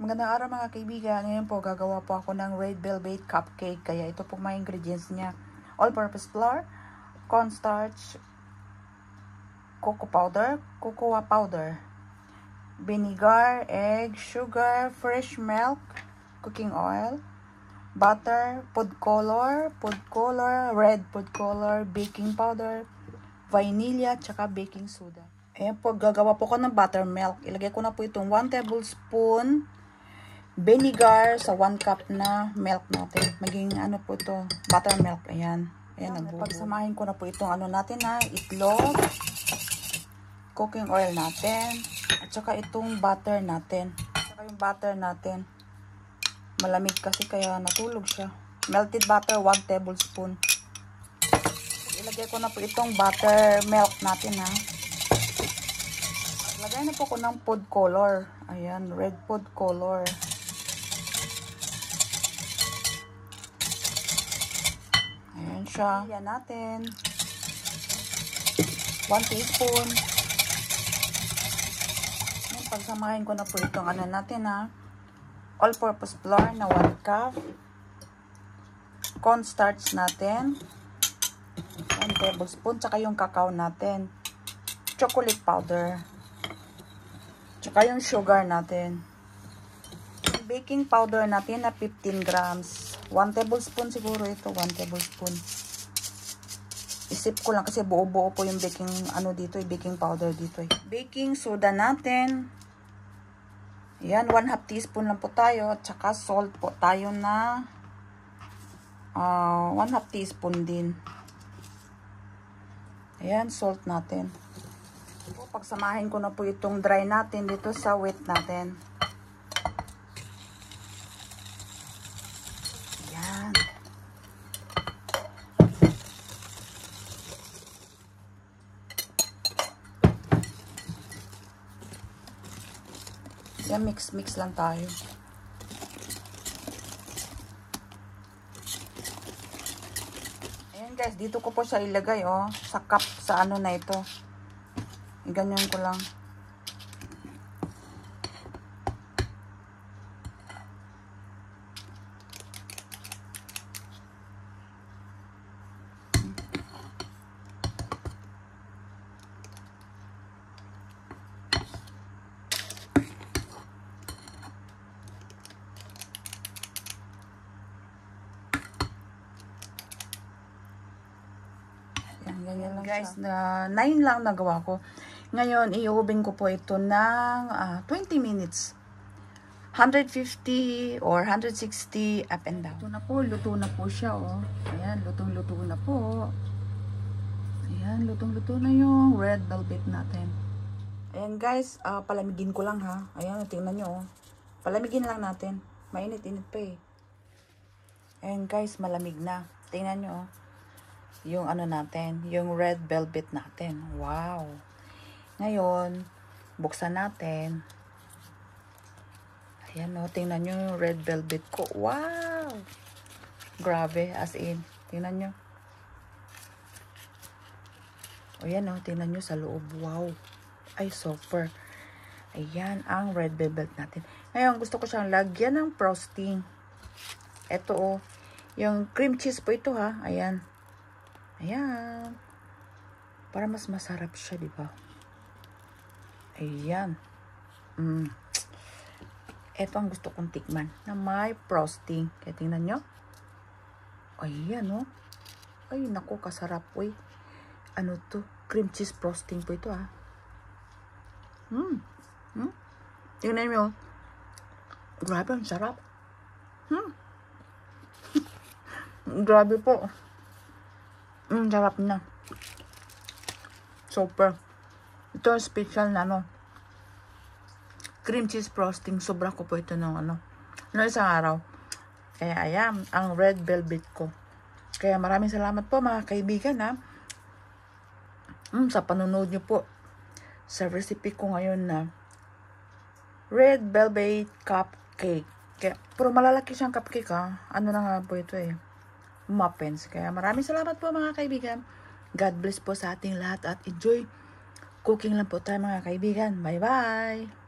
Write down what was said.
Magandang araw mga kaibigan. Ngayon po gagawa po ako ng red velvet cupcake. Kaya ito po mga ingredients niya. All-purpose flour, cornstarch, cocoa powder, vinegar, egg, sugar, fresh milk, cooking oil, butter, food color, red food color, baking powder, vanilla, tsaka baking soda. Ayan po, gagawa po ko ng buttermilk. Ilagay ko na po itong 1 tablespoon vinegar sa 1 cup na milk natin. Maging ano po ito, buttermilk. Ayan. Ayan, pagsamahin ko na po itong ano natin na itlog, cooking oil natin, at saka itong butter natin. At saka yung butter natin. Malamig kasi kaya natulog siya. Melted butter, 1 tablespoon. Ilagay ko na po itong buttermilk natin ha. Lagay na po ko ng food color. Ayan, red food color. Ayan siya. Ayan natin. 1 teaspoon. Ayan, pagsamahin ko na po itong ano natin ha. All-purpose flour na 1 cup. Cornstarch natin. 1 tablespoon. Tsaka yung cacao natin. Chocolate powder. Tsaka yung sugar natin. Yung baking powder natin na 15 grams. 1 tablespoon siguro ito. 1 tablespoon. Isip ko lang kasi buo-buo po yung baking ano dito, baking powder dito. Baking soda natin. Ayan, 1/2 teaspoon lang po tayo. At saka salt po tayo na 1/2 teaspoon din. Ayan, salt natin. Pagsamahin ko na po itong dry natin dito sa wet natin. Ayan. Ayan, mix lang tayo. Ayan guys, dito ko po siya ilagay sa cup sa ano na ito. Ganyan ko lang. Ganyan lang guys, na 9 lang nagawa ko. Ngayon, i-oven ko po ito ng 20 minutes. 150 or 160 up and down. Luto na po siya, Ayan, lutong-luto na po. Ayan, lutong-luto na yung red velvet natin. Ayan guys, palamigin ko lang ha. Ayan, tingnan nyo, palamigin lang natin. Mainit-init pa eh. Ayan guys, malamig na. Tingnan nyo, yung ano natin, yung red velvet natin. Wow! Ngayon, buksan natin. Ayan tingnan nyo yung red velvet ko. Wow! Grabe, as in. Tingnan nyo. Ayan tingnan nyo sa loob. Wow! Ay, super. Ayan, ang red velvet natin. Ngayon, gusto ko siyang lagyan ng frosting. Ito yung cream cheese po ito ha. Ayan. Ayan. Para mas masarap siya, di ba? Ayan. Ito ang gusto kong tikman na may frosting. Kaya tingnan nyo. Ayan Ay, naku, kasarap. Uy. Ano to? Cream cheese frosting po ito ha. Tingnan nyo. Grabe, ang sarap. Grabe po. Sarap na. Super. Ito special na cream cheese frosting. Sobra ko po ito ng isang araw. Kaya ayan, ang red velvet ko. Kaya maraming salamat po mga kaibigan ha. Sa panonood nyo po sa recipe ko ngayon na red velvet cupcake. Kaya, pero malalaki siyang cupcake ha. Ano na nga po ito muffins. Kaya maraming salamat po mga kaibigan. God bless po sa ating lahat at enjoy cooking lang po tayo mga kaibigan. Bye bye!